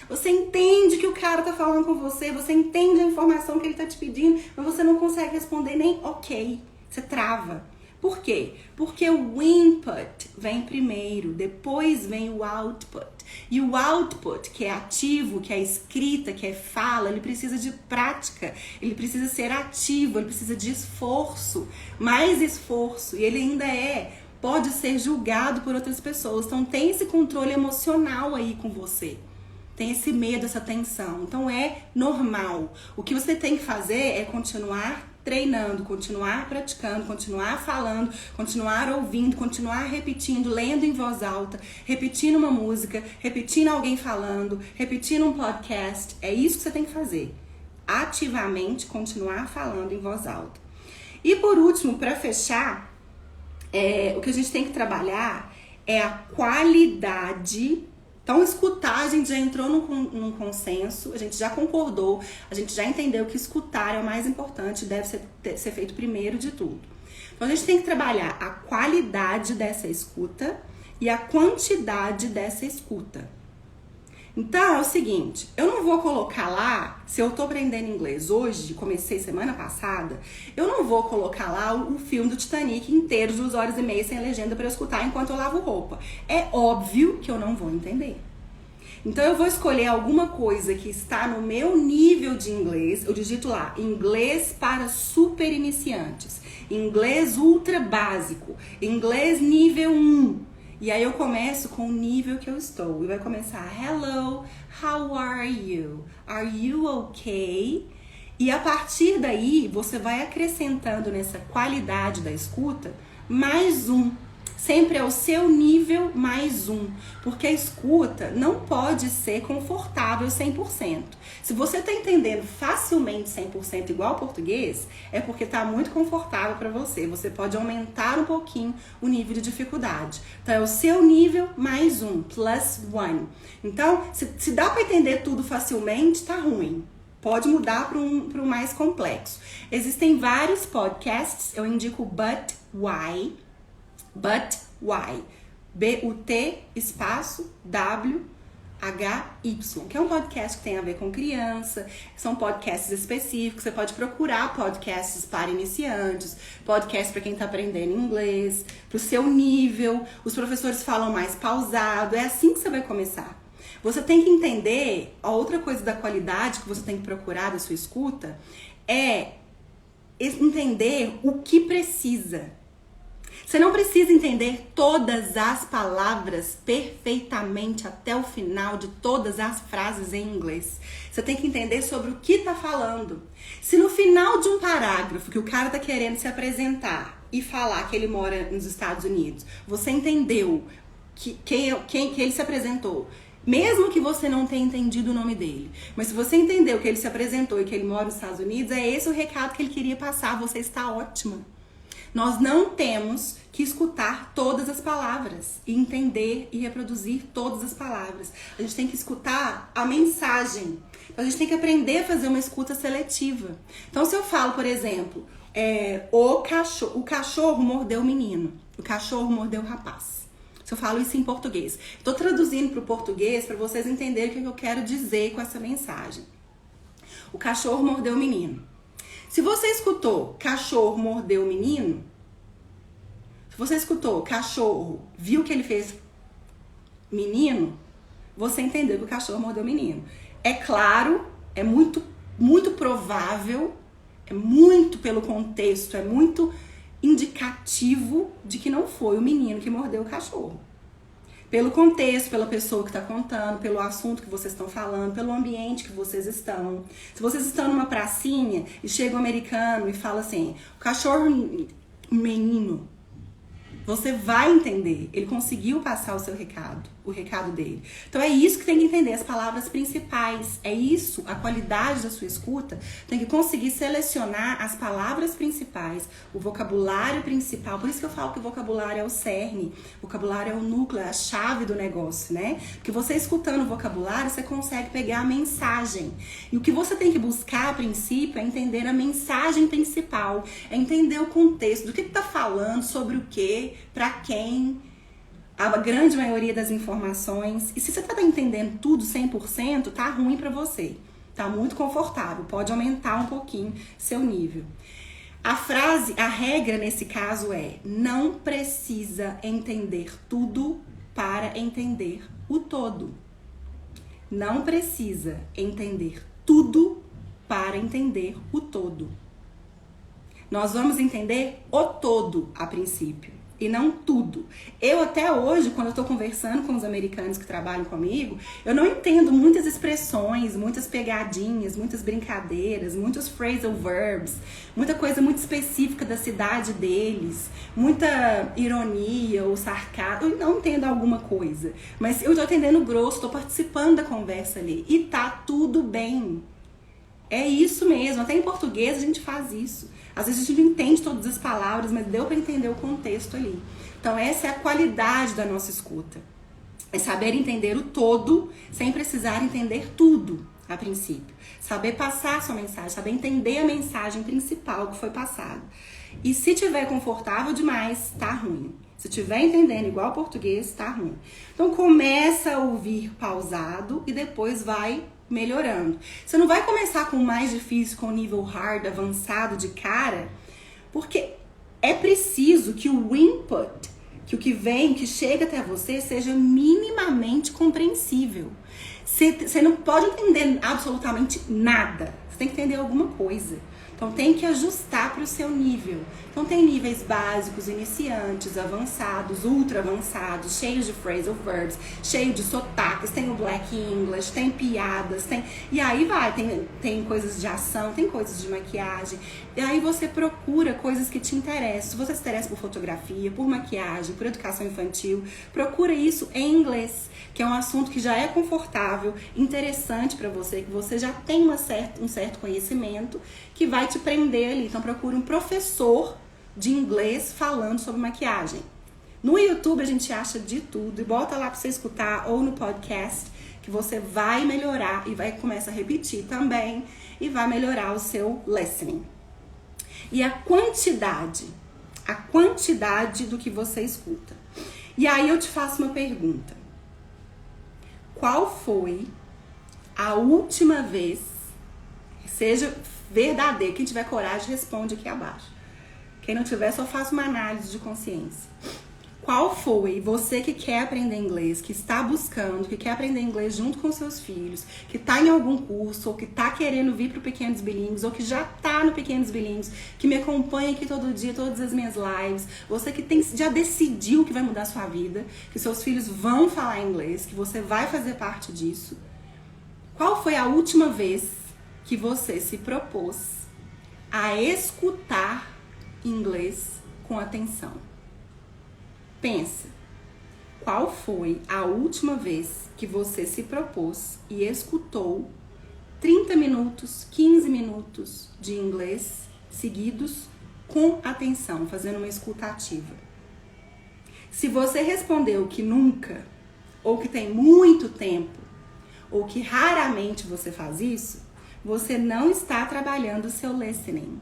Você entende que o cara tá falando com você, você entende a informação que ele tá te pedindo, mas você não consegue responder nem ok. Você trava. Por quê? Porque o input vem primeiro, depois vem o output. E o output, que é ativo, que é escrita, que é fala, ele precisa de prática, ele precisa ser ativo, ele precisa de esforço, mais esforço, e ele ainda pode ser julgado por outras pessoas. Então tem esse controle emocional aí com você. Tem esse medo, essa tensão. Então é normal. O que você tem que fazer é continuar treinando, continuar praticando, continuar falando, continuar ouvindo, continuar repetindo, lendo em voz alta, repetindo uma música, repetindo alguém falando, repetindo um podcast. É isso que você tem que fazer. Ativamente continuar falando em voz alta. E por último, para fechar, o que a gente tem que trabalhar é a qualidade. Então, escutar, a gente já entrou num consenso, a gente já concordou, a gente já entendeu que escutar é o mais importante, deve ser feito primeiro de tudo. Então, a gente tem que trabalhar a qualidade dessa escuta e a quantidade dessa escuta. Então, é o seguinte, eu não vou colocar lá, se eu tô aprendendo inglês hoje, comecei semana passada, eu não vou colocar lá o filme do Titanic inteiro, 2 horas e meia, sem legenda, pra eu escutar enquanto eu lavo roupa. É óbvio que eu não vou entender. Então, eu vou escolher alguma coisa que está no meu nível de inglês, eu digito lá, inglês para super iniciantes, inglês ultra básico, inglês nível 1. E aí eu começo com o nível que eu estou. E vai começar, hello, how are you? Are you okay? E a partir daí, você vai acrescentando nessa qualidade da escuta mais um. sempre é o seu nível mais um, porque a escuta não pode ser confortável 100%. Se você está entendendo facilmente 100% igual ao português, é porque está muito confortável para você. Você pode aumentar um pouquinho o nível de dificuldade. Então, é o seu nível mais um, plus one. Então, se dá para entender tudo facilmente, tá ruim. Pode mudar para um mais complexo. Existem vários podcasts, eu indico But Why. But Why. B-U-T espaço W-H-Y, que é um podcast que tem a ver com criança. São podcasts específicos, você pode procurar podcasts para iniciantes, podcast para quem está aprendendo inglês, para o seu nível. Os professores falam mais pausado, é assim que você vai começar. Você tem que entender, a outra coisa da qualidade que você tem que procurar da sua escuta é entender o que precisa. Você não precisa entender todas as palavras perfeitamente até o final de todas as frases em inglês. Você tem que entender sobre o que está falando. Se no final de um parágrafo que o cara está querendo se apresentar e falar que ele mora nos Estados Unidos, você entendeu que ele se apresentou, mesmo que você não tenha entendido o nome dele, mas se você entendeu que ele se apresentou e que ele mora nos Estados Unidos, é esse o recado que ele queria passar. Você está ótima. Nós não temos que escutar todas as palavras e entender e reproduzir todas as palavras. A gente tem que escutar a mensagem. A gente tem que aprender a fazer uma escuta seletiva. Então, se eu falo, por exemplo, o cachorro mordeu o menino, o cachorro mordeu o rapaz. Se eu falo isso em português. Estou traduzindo para o português para vocês entenderem o que eu quero dizer com essa mensagem. O cachorro mordeu o menino. Se você escutou cachorro mordeu o menino, se você escutou cachorro, viu que ele fez menino, você entendeu que o cachorro mordeu o menino. É claro, é muito, muito provável, é muito pelo contexto, é muito indicativo de que não foi o menino que mordeu o cachorro. Pelo contexto, pela pessoa que está contando, pelo assunto que vocês estão falando, pelo ambiente que vocês estão. Se vocês estão numa pracinha e chega um americano e fala assim, o cachorro menino, você vai entender. Ele conseguiu passar o seu recado, o recado dele. Então é isso que tem que entender, as palavras principais. É isso, a qualidade da sua escuta tem que conseguir selecionar as palavras principais, o vocabulário principal. Por isso que eu falo que o vocabulário é o cerne, o vocabulário é o núcleo, é a chave do negócio, né? Porque você escutando o vocabulário, você consegue pegar a mensagem. E o que você tem que buscar, a princípio, é entender a mensagem principal, é entender o contexto, do que tá falando, sobre o quê, pra quem, a grande maioria das informações. E se você tá entendendo tudo 100%, tá ruim pra você. Tá muito confortável, pode aumentar um pouquinho seu nível. A regra nesse caso é: não precisa entender tudo para entender o todo. Não precisa entender tudo para entender o todo. Nós vamos entender o todo a princípio. E não tudo. Eu até hoje, quando eu tô conversando com os americanos que trabalham comigo, eu não entendo muitas expressões, muitas pegadinhas, muitas brincadeiras, muitos phrasal verbs, muita coisa muito específica da cidade deles, muita ironia ou sarcasmo. Eu não entendo alguma coisa, mas eu tô entendendo grosso, tô participando da conversa ali. E tá tudo bem. É isso mesmo, até em português a gente faz isso. Às vezes a gente não entende todas as palavras, mas deu para entender o contexto ali. Então essa é a qualidade da nossa escuta. É saber entender o todo sem precisar entender tudo a princípio. Saber passar a sua mensagem, saber entender a mensagem principal que foi passada. E se tiver confortável demais, tá ruim. Se tiver entendendo igual ao português, tá ruim. Então começa a ouvir pausado e depois vai melhorando. Você não vai começar com o mais difícil, com o nível hard, avançado de cara, porque é preciso que o input, que o que vem, que chega até você, seja minimamente compreensível. Você não pode entender absolutamente nada. Você tem que entender alguma coisa. Então, Então tem que ajustar para o seu nível. Então tem níveis básicos, iniciantes, avançados, ultra avançados, cheios de phrasal verbs, cheio de sotaques, tem o Black English, tem piadas, e aí vai, tem coisas de ação, tem coisas de maquiagem. E aí você procura coisas que te interessam. Se você se interessa por fotografia, por maquiagem, por educação infantil, procura isso em inglês, que é um assunto que já é confortável, interessante para você, que você já tem um certo conhecimento, que vai te prender ali. Então procura um professor de inglês falando sobre maquiagem. No YouTube a gente acha de tudo e bota lá para você escutar, ou no podcast, que você vai melhorar e vai começar a repetir também e vai melhorar o seu listening. E a quantidade do que você escuta. E aí eu te faço uma pergunta. Qual foi a última vez, seja verdadeiro, quem tiver coragem responde aqui abaixo. Quem não tiver, só faça uma análise de consciência. Qual foi você que quer aprender inglês, que está buscando, que quer aprender inglês junto com seus filhos, que está em algum curso, ou que está querendo vir para o Pequenos Bilíngues, ou que já está no Pequenos Bilíngues, que me acompanha aqui todo dia, todas as minhas lives, você que já decidiu que vai mudar a sua vida, que seus filhos vão falar inglês, que você vai fazer parte disso. Qual foi a última vez que você se propôs a escutar inglês com atenção? Pensa, qual foi a última vez que você se propôs e escutou 30 minutos, 15 minutos de inglês seguidos com atenção, fazendo uma escuta ativa? Se você respondeu que nunca, ou que tem muito tempo, ou que raramente você faz isso, você não está trabalhando o seu listening.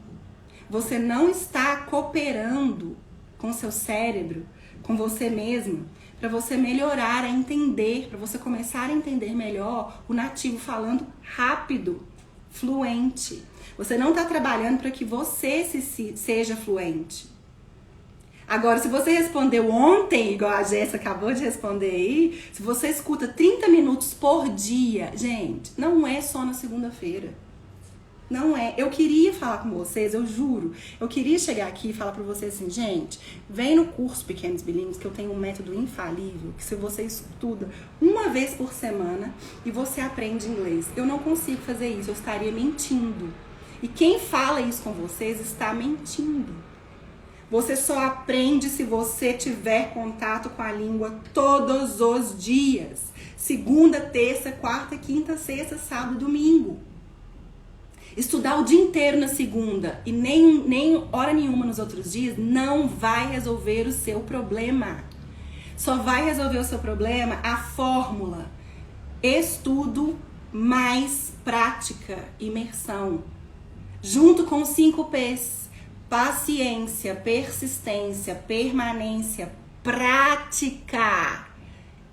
Você não está cooperando com seu cérebro, com você mesmo, para você melhorar a entender, para você começar a entender melhor o nativo falando rápido, fluente. Você não está trabalhando para que você seja fluente. Agora, se você respondeu ontem, igual a Jéssica acabou de responder aí, se você escuta 30 minutos por dia, gente, não é só na segunda-feira. Não é. Eu queria falar com vocês, eu juro. Eu queria chegar aqui e falar pra vocês assim, gente, vem no curso Pequenos Bilíngues, que eu tenho um método infalível, que se você estuda uma vez por semana e você aprende inglês. Eu não consigo fazer isso, eu estaria mentindo. E quem fala isso com vocês está mentindo. Você só aprende se você tiver contato com a língua todos os dias. Segunda, terça, quarta, quinta, sexta, sábado, domingo. Estudar o dia inteiro na segunda e nem hora nenhuma nos outros dias não vai resolver o seu problema. Só vai resolver o seu problema a fórmula: estudo mais prática, imersão. Junto com os 5 P's: paciência, persistência, permanência, prática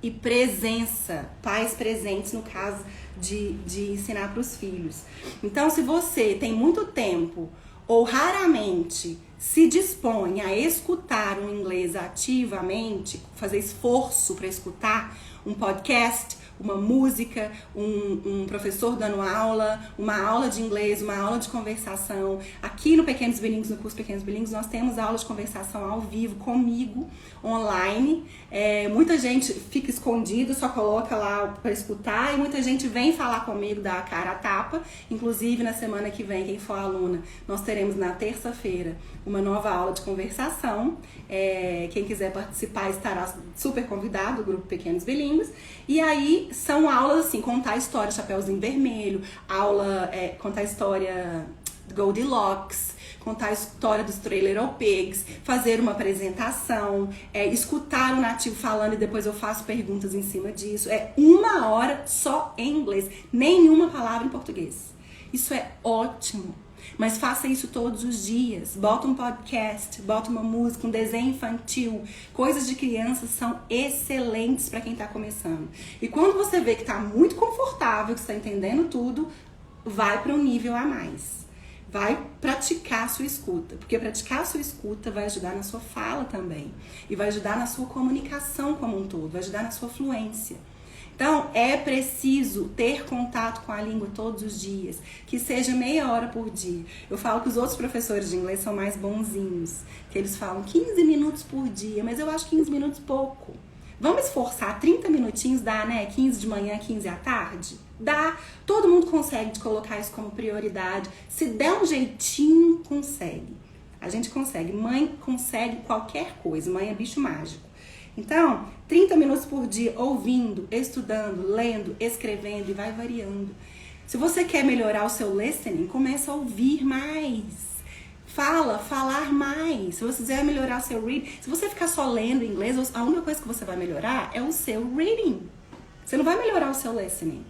e presença. Pais presentes, no caso de ensinar para os filhos. Então, se você tem muito tempo ou raramente se dispõe a escutar um inglês ativamente, fazer esforço para escutar um podcast, uma música, um professor dando aula, uma aula de inglês, uma aula de conversação. Aqui no Pequenos Bilíngues, no curso Pequenos Bilíngues, nós temos aula de conversação ao vivo, comigo, online. Muita gente fica escondido, só coloca lá para escutar, e muita gente vem falar comigo, dá a cara a tapa. Inclusive, na semana que vem, quem for aluna, nós teremos na terça-feira uma nova aula de conversação. Quem quiser participar estará super convidado, o grupo Pequenos Bilíngues. E aí são aulas assim, contar a história Chapeuzinho Vermelho, aula, contar a história do Goldilocks, contar a história dos Three Little Pigs, fazer uma apresentação, escutar o nativo falando e depois eu faço perguntas em cima disso. É 1 hora só em inglês, nenhuma palavra em português. Isso é ótimo. Mas faça isso todos os dias. Bota um podcast, bota uma música, um desenho infantil. Coisas de criança são excelentes para quem está começando. E quando você vê que está muito confortável, que está entendendo tudo, vai para um nível a mais. Vai praticar a sua escuta. Porque praticar a sua escuta vai ajudar na sua fala também. E vai ajudar na sua comunicação como um todo. Vai ajudar na sua fluência. Então, é preciso ter contato com a língua todos os dias, que seja meia hora por dia. Eu falo que os outros professores de inglês são mais bonzinhos, que eles falam 15 minutos por dia, mas eu acho 15 minutos pouco. Vamos esforçar, 30 minutinhos dá, né? 15 de manhã, 15 à tarde? Dá. Todo mundo consegue colocar isso como prioridade. Se der um jeitinho, consegue. A gente consegue. Mãe consegue qualquer coisa. Mãe é bicho mágico. Então, 30 minutos por dia ouvindo, estudando, lendo, escrevendo e vai variando. Se você quer melhorar o seu listening, começa a ouvir mais. Falar mais. Se você quiser melhorar o seu reading, se você ficar só lendo inglês, a única coisa que você vai melhorar é o seu reading. Você não vai melhorar o seu listening,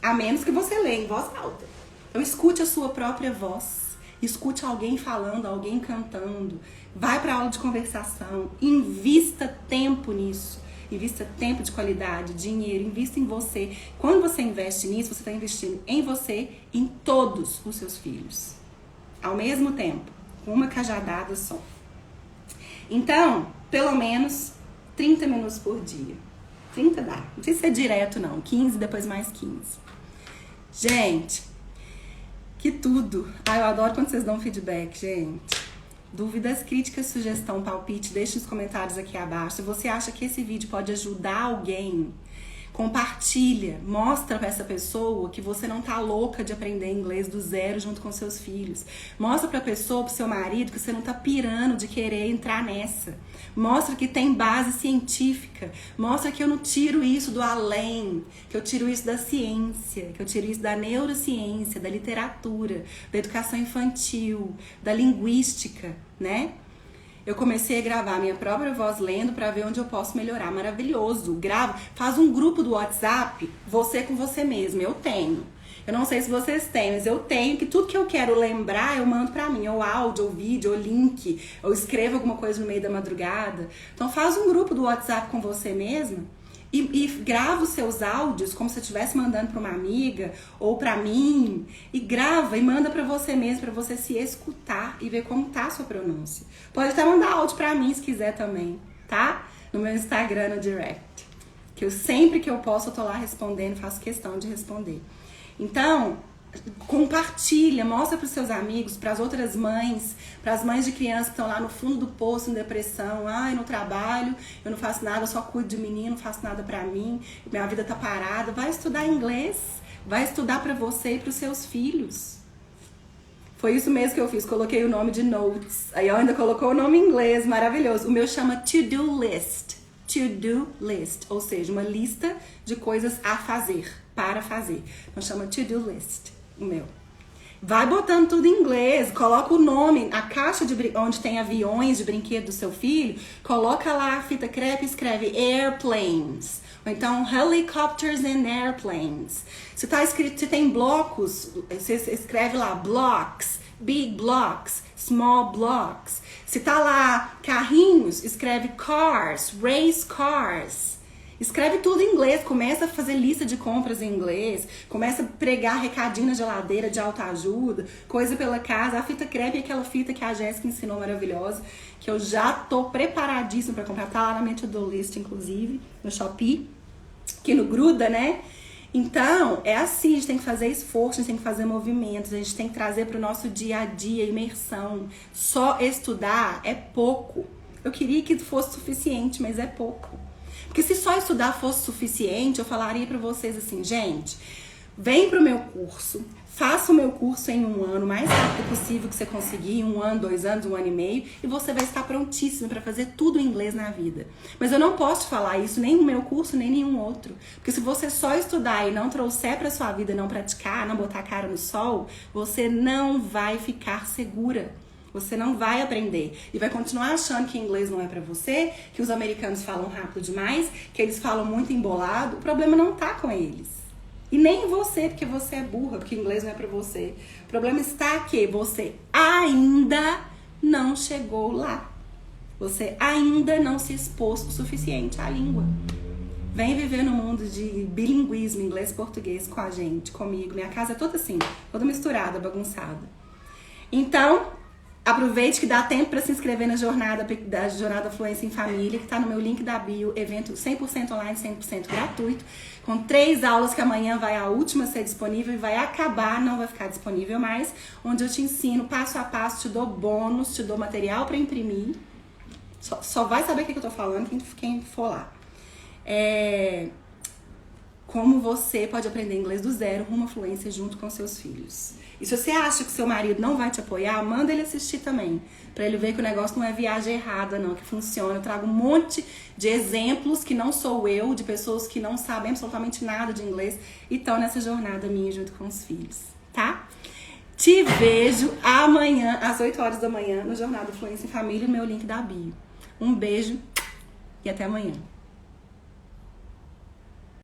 a menos que você leia em voz alta. Então escute a sua própria voz, escute alguém falando, alguém cantando, vai para aula de conversação, invista tempo nisso, invista tempo de qualidade, dinheiro, invista em você. Quando você investe nisso, você está investindo em você e em todos os seus filhos, ao mesmo tempo. Uma cajadada só. Então, pelo menos 30 minutos por dia. 30 dá. Não precisa ser direto, não. 15, depois mais 15. Gente, que tudo. Eu adoro quando vocês dão feedback, gente. Dúvidas, críticas, sugestão, palpite, deixe nos comentários aqui abaixo. Se você acha que esse vídeo pode ajudar alguém, compartilha, mostra pra essa pessoa que você não tá louca de aprender inglês do zero junto com seus filhos. Mostra pra pessoa, pro seu marido, que você não tá pirando de querer entrar nessa. Mostra que tem base científica. Mostra que eu não tiro isso do além, que eu tiro isso da ciência, que eu tiro isso da neurociência, da literatura, da educação infantil, da linguística, né? Eu comecei a gravar a minha própria voz lendo pra ver onde eu posso melhorar. Maravilhoso. Grava, faz um grupo do WhatsApp, você com você mesmo. Eu tenho. Eu não sei se vocês têm, mas eu tenho, que tudo que eu quero lembrar, eu mando pra mim. Ou áudio, ou vídeo, ou link. Ou escrevo alguma coisa no meio da madrugada. Então faz um grupo do WhatsApp com você mesmo. E grava os seus áudios como se eu estivesse mandando para uma amiga ou para mim. E grava e manda para você mesmo, para você se escutar e ver como tá a sua pronúncia. Pode até mandar áudio para mim se quiser também, tá? No meu Instagram, no direct. Que eu sempre que eu posso, eu tô lá respondendo, faço questão de responder. Então, compartilha, mostra para os seus amigos, para as outras mães, para as mães de crianças que estão lá no fundo do poço em depressão. Ai, no trabalho, eu não faço nada, eu só cuido de menino, não faço nada para mim, minha vida tá parada. Vai estudar inglês, vai estudar para você e para os seus filhos. Foi isso mesmo que eu fiz, coloquei o nome de Notes. Aí eu ainda colocou o nome em inglês, maravilhoso. O meu chama To-Do List. To-Do List, ou seja, uma lista de coisas a fazer, para fazer. Então chama To-Do List. O meu. Vai botando tudo em inglês, coloca o nome, a caixa de onde tem aviões de brinquedo do seu filho, coloca lá a fita crepe e escreve airplanes, ou então helicopters and airplanes. Se tá escrito, se tem blocos, você escreve lá blocks, big blocks, small blocks. Se tá lá carrinhos, escreve cars, race cars. Escreve tudo em inglês, começa a fazer lista de compras em inglês, começa a pregar recadinho na geladeira de autoajuda, coisa pela casa. A fita crepe é aquela fita que a Jéssica ensinou maravilhosa, que eu já tô preparadíssima pra comprar, tá lá na minha to-do list, inclusive, no Shopee, que não gruda, né? Então, é assim, a gente tem que fazer esforço, a gente tem que fazer movimentos, a gente tem que trazer pro nosso dia a dia imersão. Só estudar é pouco. Eu queria que fosse suficiente, mas é pouco. Porque se só estudar fosse suficiente, eu falaria pra vocês assim, gente, vem pro meu curso, faça o meu curso em 1 ano, o mais rápido possível que você conseguir, 1 ano, 2 anos, 1 ano e meio, e você vai estar prontíssimo pra fazer tudo em inglês na vida. Mas eu não posso te falar isso, nem no meu curso, nem nenhum outro. Porque se você só estudar e não trouxer pra sua vida, não praticar, não botar a cara no sol, você não vai ficar segura. Você não vai aprender e vai continuar achando que inglês não é pra você, que os americanos falam rápido demais, que eles falam muito embolado. O problema não tá com eles. E nem em você, porque você é burra, porque inglês não é pra você. O problema está que você ainda não chegou lá. Você ainda não se expôs o suficiente à língua. Vem viver no mundo de bilinguismo, inglês e português com a gente, comigo. Minha casa é toda assim, toda misturada, bagunçada. Então, Aproveite que dá tempo para se inscrever na jornada Fluência em Família, que está no meu link da bio, evento 100% online, 100% gratuito, com 3 aulas que amanhã vai a última ser disponível e vai acabar, não vai ficar disponível mais, onde eu te ensino passo a passo, te dou bônus, te dou material para imprimir. Só vai saber o que eu tô falando quem for lá. Como você pode aprender inglês do zero rumo à fluência junto com seus filhos. E se você acha que seu marido não vai te apoiar, manda ele assistir também, pra ele ver que o negócio não é viagem errada, não, que funciona. Eu trago um monte de exemplos que não sou eu, de pessoas que não sabem absolutamente nada de inglês e estão nessa jornada minha junto com os filhos, tá? Te vejo amanhã, às 8 horas da manhã, no Jornada Fluência em Família, no meu link da bio. Um beijo e até amanhã.